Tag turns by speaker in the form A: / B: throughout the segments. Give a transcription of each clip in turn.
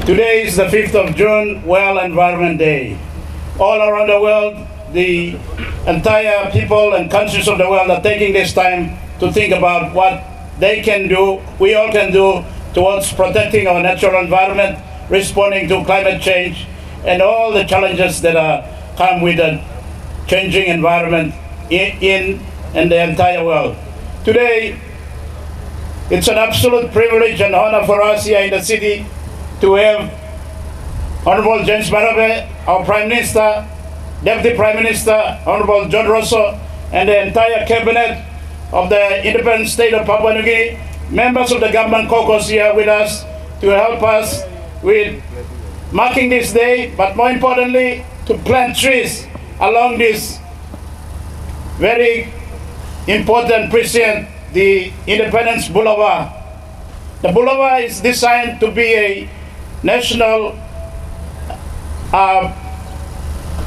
A: Today is the 5th of June, World Environment Day. All around the world, the entire people and countries of the world are taking this time to think about what they can do, we all can do towards protecting our natural environment, responding to climate change, and all the challenges that come with a changing environment in the entire world. Today, it's an absolute privilege and honor for us here in the city to have Honorable James Marape, our Prime Minister, Deputy Prime Minister, Honorable John Rosso, and the entire cabinet of the independent state of Papua New Guinea, members of the government caucus here with us to help us with marking this day, but more importantly, to plant trees along this very important precinct, the Independence Boulevard. The boulevard is designed to be a national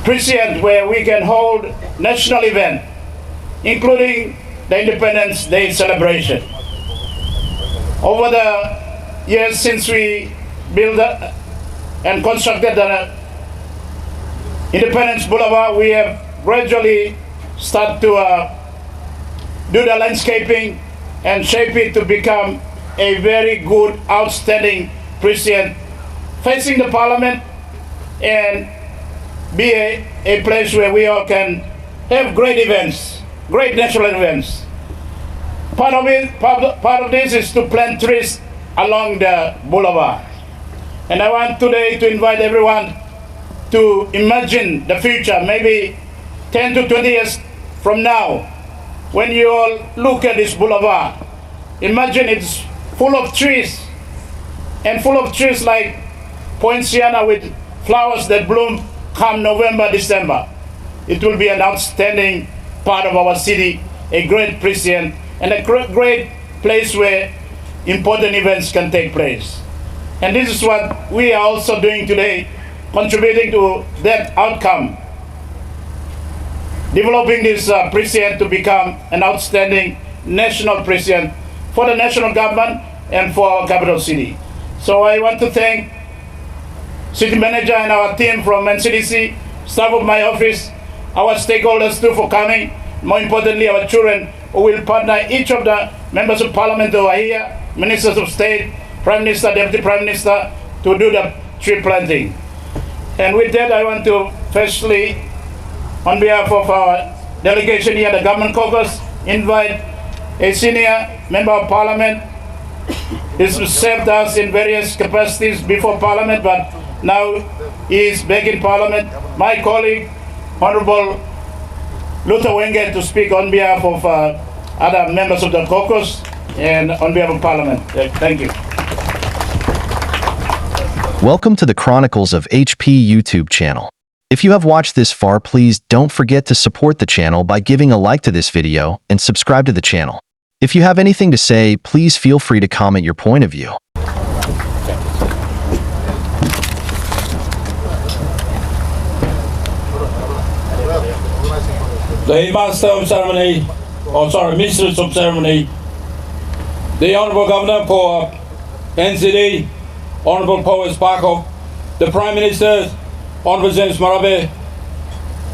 A: precinct where we can hold national event, including the Independence Day celebration. Over the years since we built and constructed the Independence Boulevard, we have gradually started to do the landscaping and shape it to become a very good, outstanding precinct facing the Parliament and be a place where we all can have great events, great national events. Part of this is to plant trees along the boulevard. And I want today to invite everyone to imagine the future, maybe 10 to 20 years from now, when you all look at this boulevard. Imagine it's full of trees, and full of trees like poinciana with flowers that bloom come November, December. It will be an outstanding part of our city, a great precinct, and a great place where important events can take place. And this is what we are also doing today, contributing to that outcome, developing this precinct to become an outstanding national precinct for the national government and for our capital city. So I want to thank City Manager and our team from NCDC, staff of my office, our stakeholders too for coming, more importantly our children who will partner, each of the members of Parliament who are here, Ministers of State, Prime Minister, Deputy Prime Minister, to do the tree planting. And with that, I want to firstly, on behalf of our delegation here, the Government Caucus, invite a senior member of Parliament. He's served us in various capacities before Parliament, but now he is back in Parliament. My colleague, Honorable Wenge, to speak on behalf of other members of the caucus and on behalf of Parliament. Thank you.
B: Welcome to the Chronicles of HP YouTube channel. If you have watched this far, please don't forget to support the channel by giving a like to this video and subscribe to the channel. If you have anything to say, please feel free to comment your point of view.
C: The Master of Ceremony, Mistress of Ceremony, the Honourable Governor for NCD, Honourable Pakop, the Prime Minister, Honourable James Marape,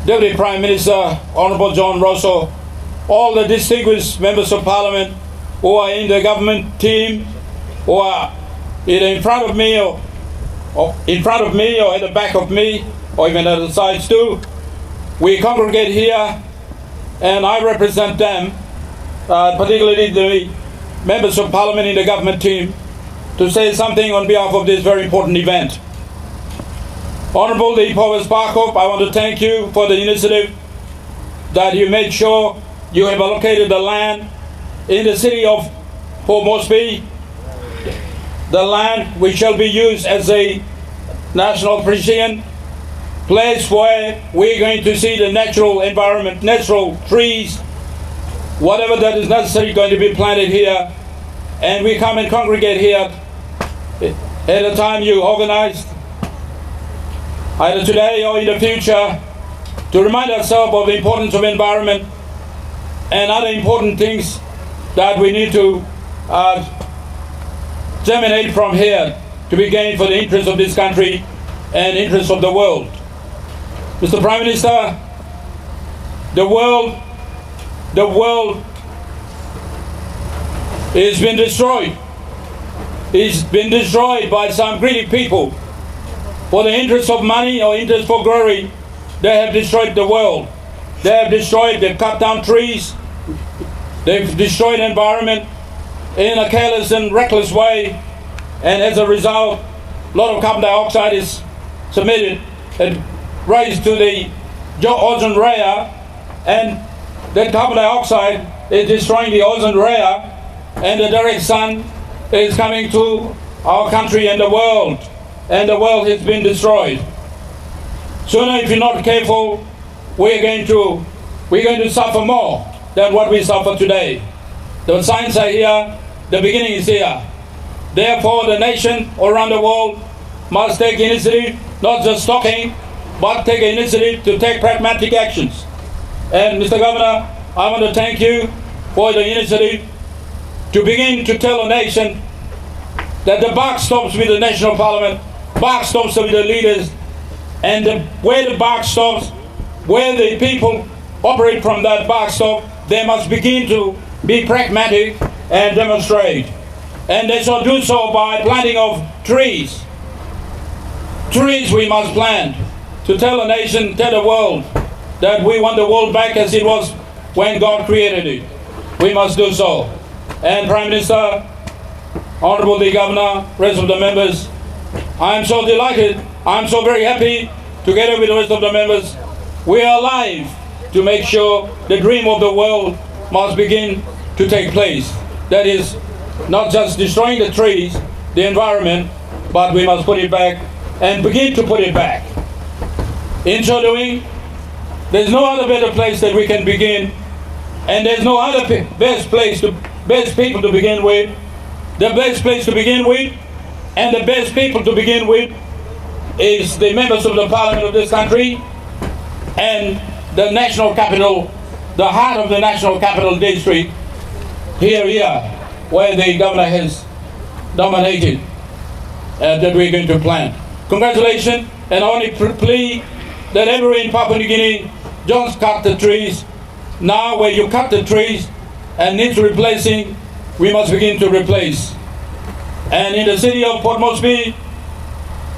C: Deputy Prime Minister, Honourable John Rosso, all the distinguished members of Parliament who are in the government team, who are either in front of me or at the back of me, or even at the sides too. We congregate here, and I represent them, particularly the members of Parliament in the government team, to say something on behalf of this very important event. Honourable Pakop, I want to thank you for the initiative that you made sure you have allocated the land in the city of Port Moresby, the land which shall be used as a national precinct, place where we're going to see the natural environment, natural trees, whatever that is necessary going to be planted here. And we come and congregate here at a time you organized, either today or in the future, to remind ourselves of the importance of environment and other important things that we need to germinate from here. to be gained for the interest of this country and interest of the world. Mr. Prime Minister, the world has been destroyed. It's been destroyed by some greedy people. For the interest of money or interest for glory, they have destroyed the world. They've cut down trees, they've destroyed the environment in a careless and reckless way, and as a result, a lot of carbon dioxide is submitted and raised to the ozone layer, and that carbon dioxide is destroying the ozone layer, and the direct sun is coming to our country and the world has been destroyed. Sooner, if you're not careful, we're going to suffer more than what we suffer today. The signs are here, the beginning is here. Therefore, the nation around the world must take initiative, not just talking, but take initiative to take pragmatic actions. And Mr. Governor, I want to thank you for the initiative to begin to tell the nation that the buck stops with the National Parliament, buck stops with the leaders, and where the buck stops, where the people operate from that buck stop, they must begin to be pragmatic and demonstrate. And they shall do so by planting of trees. Trees we must plant to tell the nation, tell the world that we want the world back as it was when God created it. We must do so. And Prime Minister, Honorable the Governor, rest of the members, I am so delighted, I am so very happy, together with the rest of the members, we are alive to make sure the dream of the world must begin to take place. That is, not just destroying the trees, the environment, but we must put it back and begin to put it back. In so doing, there's no other better place that we can begin, and there's no other best people to begin with. The best place to begin with, and the best people to begin with, is the members of the Parliament of this country and the national capital, the heart of the national capital district, here, where the governor has nominated that we're going to plant. Congratulations, and I want to plead that everyone in Papua New Guinea just cut the trees. Now where you cut the trees and needs replacing, we must begin to replace. And in the city of Port Moresby,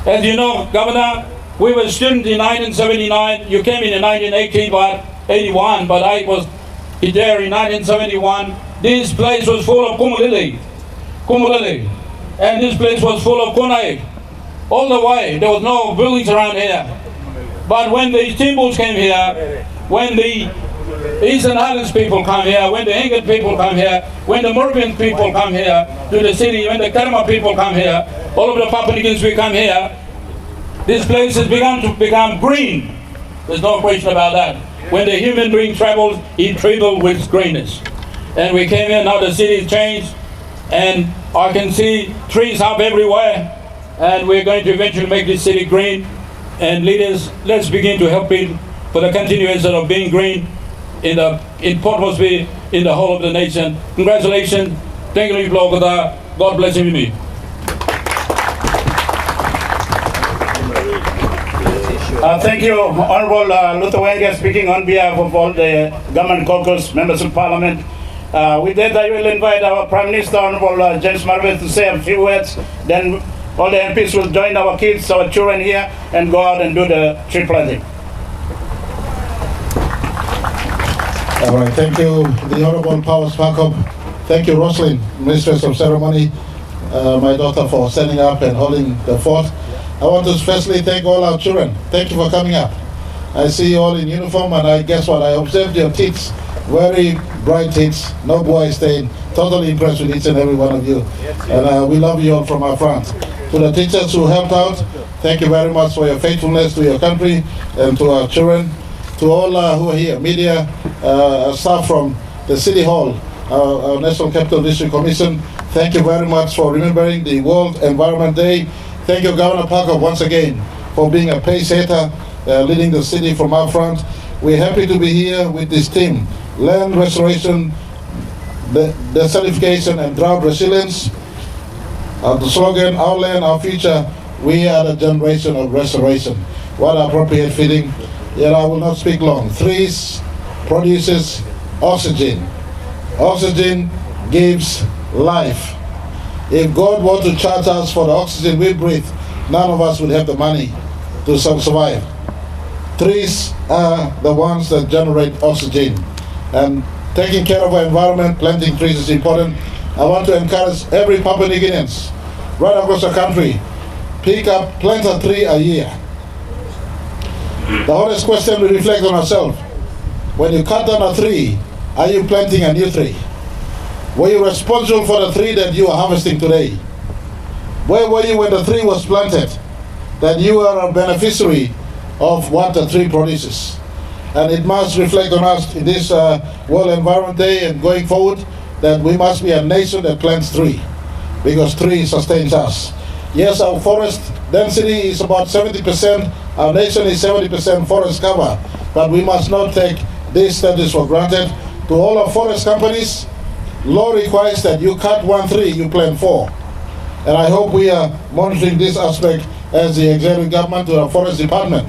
C: as you know, Governor, we were students in 1979. You came in 1981, but I was there in 1971. This place was full of kumulili, and this place was full of kunai. All the way, there was no buildings around here. But when the Timbers came here, when the Eastern Highlands people come here, when the Ingat people come here, when the Marape people come here to the city, when the Karma people come here, all of the Papua New Guineans we come here, this place has begun to become green. There's no question about that. When the human being travels, he travels with greenness. And we came here, now the city changed, and I can see trees up everywhere, and we're going to eventually make this city green. And leaders, let's begin to help it for the continuation of being green in Port Moresby, in the whole of the nation. Congratulations. Thank you, God bless you me.
A: Thank you, Honorable Wenge, speaking on behalf of all the government caucus, members of Parliament. With that, I will invite our Prime Minister, Honorable James Marape, to say a few words. Then all the MPs will join our kids, our children here, and go out and do the tree planting.
D: All right, thank you, the Honorable Powers Pakop. Thank you, Roslyn, Mistress of Ceremony, my daughter, for standing up and holding the fort. I want to especially thank all our children. Thank you for coming up. I see you all in uniform, and I guess what? I observed your teeth, very bright teeth, no boy stain. Totally impressed with each and every one of you. And we love you all from our front. To the teachers who helped out, thank you very much for your faithfulness to your country and to our children. To all who are here, media, staff from the City Hall, our National Capital District Commission, thank you very much for remembering the World Environment Day. Thank you, Governor Pakop, once again, for being a pace setter, leading the city from our front. We're happy to be here with this team. Land restoration, desertification and drought resilience. The slogan, our land, our future, we are the generation of restoration. What appropriate fitting. Yet I will not speak long. Trees produces oxygen. Oxygen gives life. If God were to charge us for the oxygen we breathe, none of us would have the money to survive. Trees are the ones that generate oxygen. And taking care of our environment, planting trees is important. I want to encourage every Papua New Guineans right across the country, plant a tree a year. The honest question we reflect on ourselves. When you cut down a tree, are you planting a new tree? Were you responsible for the tree that you are harvesting today? Where were you when the tree was planted? That you are a beneficiary of what the tree produces. And it must reflect on us in this World Environment Day and going forward, that we must be a nation that plants tree, because tree sustains us. Yes, our forest density is about 70%, our nation is 70% forest cover, but we must not take this status for granted. To all our forest companies, law requires that you cut one tree, you plant 4. And I hope we are monitoring this aspect as the executive government to our forest department.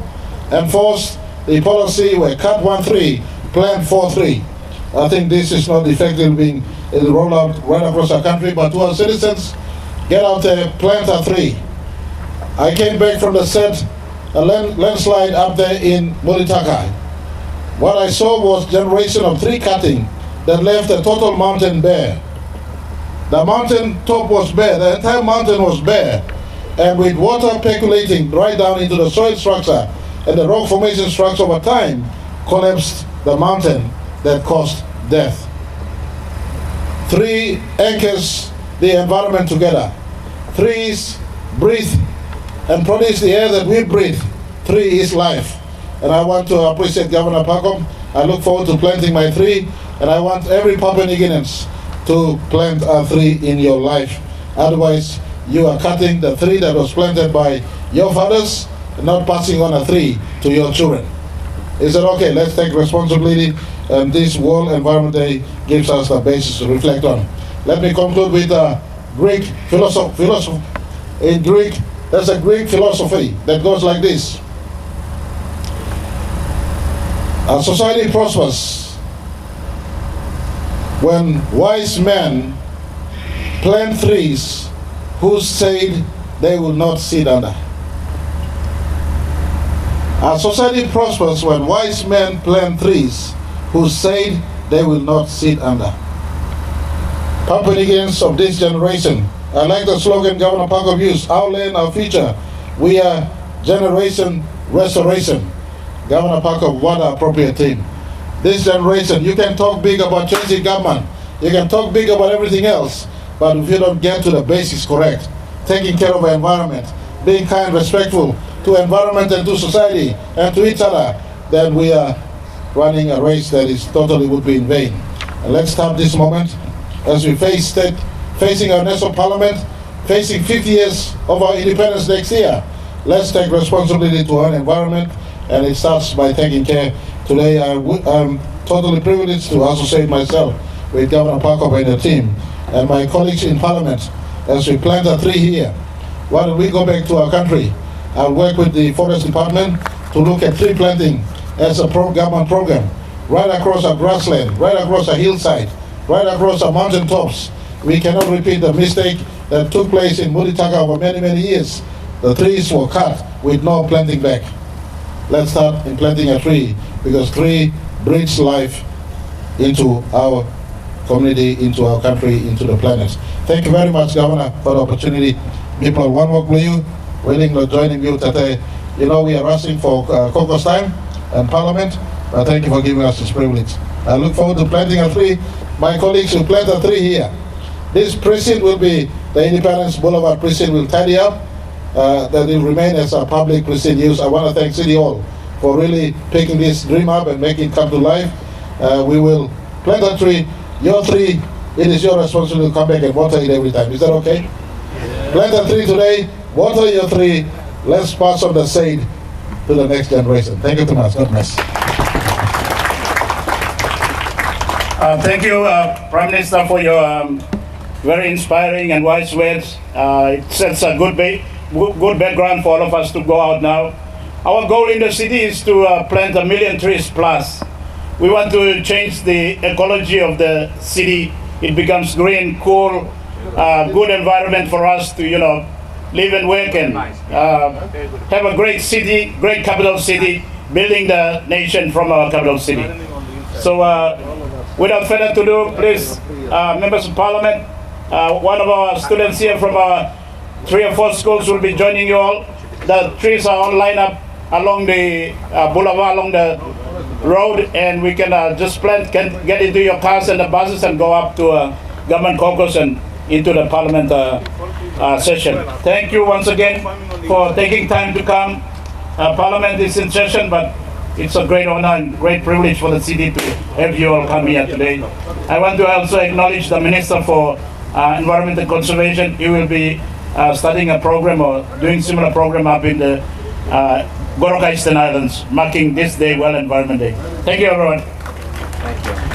D: Enforce the policy where cut one tree, plant 4 trees. I think this is not effectively being rolled out right across our country, but to our citizens, get out there, plant a tree. I came back from the set, a landslide up there in Mulitaka. What I saw was generation of tree cutting that left the total mountain bare. The mountain top was bare, the entire mountain was bare, and with water percolating right down into the soil structure and the rock formation structure over time, collapsed the mountain that caused death. Tree anchors the environment together. Trees breathe and produce the air that we breathe. Tree is life. And I want to appreciate Governor Pakop. I look forward to planting my tree, and I want every Papua New Guineans to plant a tree in your life. Otherwise, you are cutting the tree that was planted by your fathers and not passing on a tree to your children. Is it okay? Let's take responsibility, and this World Environment Day gives us the basis to reflect on. Let me conclude with a Greek philosophy. In Greek, there's a Greek philosophy that goes like this. A society prospers when wise men plant trees whose shade they will not sit under. A society prospers when wise men plant trees whose shade they will not sit under. Papua New Guineans of this generation, I like the slogan Governor Pakop used, our land, our future. We are generation restoration. Governor Pakop, what an appropriate theme. This generation, you can talk big about changing government, you can talk big about everything else, but if you don't get to the basics correct, taking care of the environment, being kind, respectful to environment and to society and to each other, then we are running a race that is totally would be in vain. And let's start this moment as we facing our national parliament, facing 50 years of our independence next year. Let's take responsibility to our environment, and it starts by taking care. Today I'm totally privileged to associate myself with Governor Pakop and the team and my colleagues in Parliament as we plant a tree here. Why don't we go back to our country? I'll work with the Forest Department to look at tree planting as a government program right across our grassland, right across our hillside, right across our mountain tops. We cannot repeat the mistake that took place in Mulitaka over many, many years. The trees were cut with no planting back. Let's start in planting a tree, because tree breathes life into our community, into our country, into the planet. Thank you very much, Governor, for the opportunity. People, one more blue, willing to join you today. You know, we are rushing for caucus time and Parliament, but thank you for giving us this privilege. I look forward to planting a tree. My colleagues will plant a tree here. This precinct will be, the Independence Boulevard precinct will tidy up, that will remain as a public precinct use. I want to thank City Hall for really picking this dream up and making it come to life. We will plant a tree, your tree, it is your responsibility to come back and water it every time. Is that okay? Yeah. Plant a tree today, water your tree, let's pass on the shade to the next generation. Thank you too much. God bless.
A: Thank you, Prime Minister, for your very inspiring and wise words. It sets a good background for all of us to go out now. Our goal in the city is to plant 1 million trees plus. We want to change the ecology of the city. It becomes green, cool, good environment for us to, live and work and have a great city, great capital city, building the nation from our capital city. So without further ado, please, members of parliament, one of our students here from our 3 or 4 schools will be joining you all. The trees are all lined up along the boulevard, along the road, and we can just plant, get into your cars and the buses and go up to government caucus and into the parliament session. Thank you once again for taking time to come. Parliament is in session, but it's a great honor and great privilege for the city to have you all come here today. I want to also acknowledge the Minister for Environment and Conservation. He will be starting a program or doing similar program up in the Goroka Eastern Islands, marking this day, World Environment Day. Thank you, everyone.
E: Thank you.